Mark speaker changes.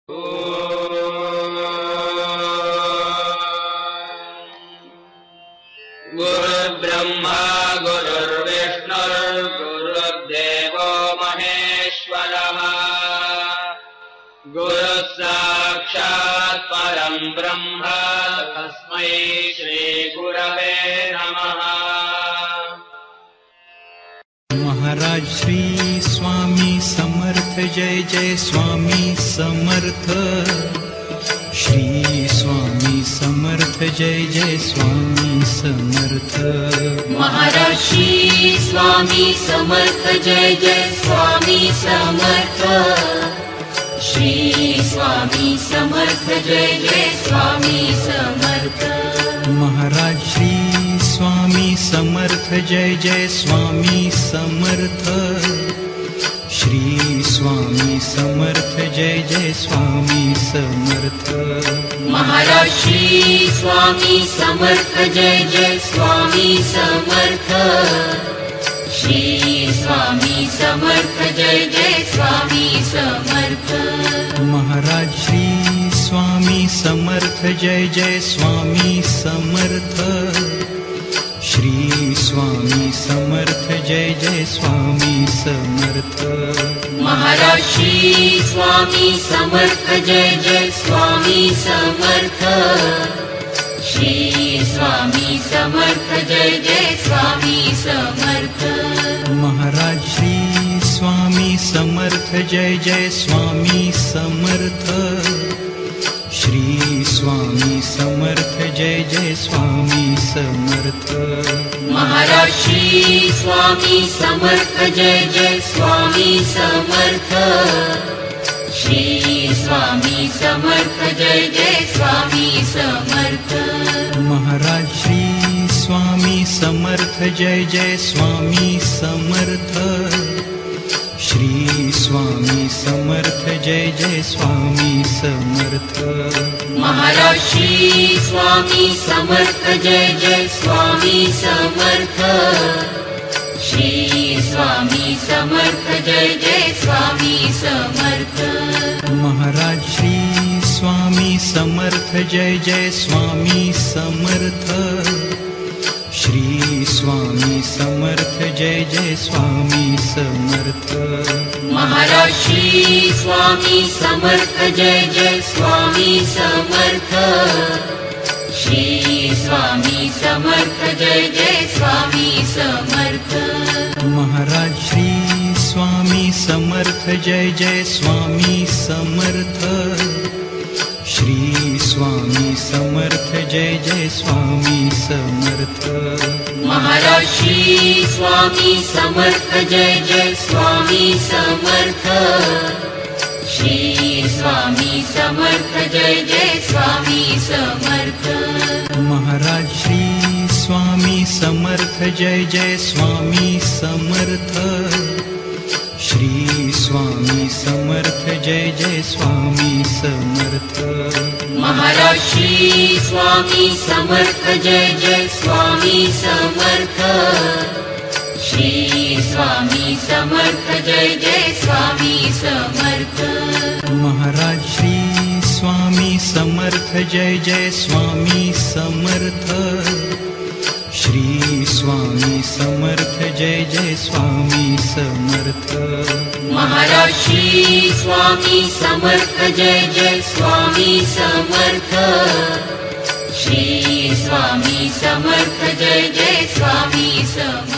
Speaker 1: गुरुर्ब्रह्मा गुरुर्विष्णुर्गुरुर्देवो महेश्वरः गुरुः साक्षात् परं ब्रह्म तस्मै श्रीगुरवे नमः।
Speaker 2: महाराज श्री स्वामी समर्थ जय जय स्वामी समर्थ। श्री स्वामी समर्थ जय जय स्वामी समर्थ।
Speaker 3: महाराज श्री स्वामी समर्थ जय जय स्वामी समर्थ। श्री स्वामी समर्थ जय जय स्वामी समर्थ।
Speaker 2: महाराज श्री स्वामी समर्थ जय जय स्वामी समर्थ। श्री स्वामी समर्थ जय जय स्वामी समर्थ।
Speaker 3: महाराज श्री स्वामी समर्थ जय जय स्वामी समर्थ। श्री स्वामी समर्थ जय जय स्वामी समर्थ।
Speaker 2: महाराज श्री स्वामी समर्थ जय जय स्वामी समर्थ। श्री स्वामी समर्थ जय जय स्वामी समर्थ।
Speaker 3: महाराज श्री स्वामी समर्थ जय जय स्वामी समर्थ। श्री स्वामी समर्थ जय जय स्वामी समर्थ।
Speaker 2: महाराज श्री स्वामी समर्थ जय जय स्वामी समर्थ। श्री स्वामी समर्थ जय जय स्वामी समर्थ।
Speaker 3: महाराज श्री स्वामी समर्थ जय जय स्वामी समर्थ। श्री स्वामी समर्थ जय जय स्वामी समर्थ।
Speaker 2: महाराज श्री स्वामी समर्थ जय जय स्वामी समर्थ। श्री स्वामी समर्थ जय जय स्वामी समर्थ।
Speaker 3: महाराज श्री स्वामी समर्थ जय जय स्वामी समर्थ। श्री स्वामी समर्थ जय जय स्वामी समर्थ।
Speaker 2: महाराज श्री स्वामी समर्थ जय जय स्वामी समर्थ। श्री स्वामी समर्थ जय जय स्वामी समर्थ।
Speaker 3: महाराज श्री स्वामी समर्थ जय जय स्वामी समर्थ। श्री स्वामी समर्थ जय जय स्वामी समर्थ।
Speaker 2: महाराज श्री स्वामी समर्थ जय जय स्वामी समर्थ। श्री स्वामी समर्थ जय जय स्वामी समर्थ।
Speaker 3: महाराज श्री स्वामी समर्थ जय जय स्वामी समर्थ। श्री स्वामी समर्थ जय जय स्वामी समर्थ।
Speaker 2: महाराज श्री स्वामी समर्थ जय जय स्वामी समर्थ। श्री स्वामी समर्थ जय जय स्वामी समर्थ।
Speaker 3: महाराज श्री स्वामी समर्थ जय जय स्वामी समर्थ। श्री स्वामी समर्थ जय जय स्वामी समर्थ।
Speaker 2: महाराज श्री स्वामी समर्थ जय जय स्वामी समर्थ। श्री स्वामी समर्थ जय जय स्वामी समर्थ।
Speaker 3: महाराज श्री स्वामी समर्थ जय जय स्वामी समर्थ। श्री स्वामी समर्थ जय जय स्वामी समर्थ।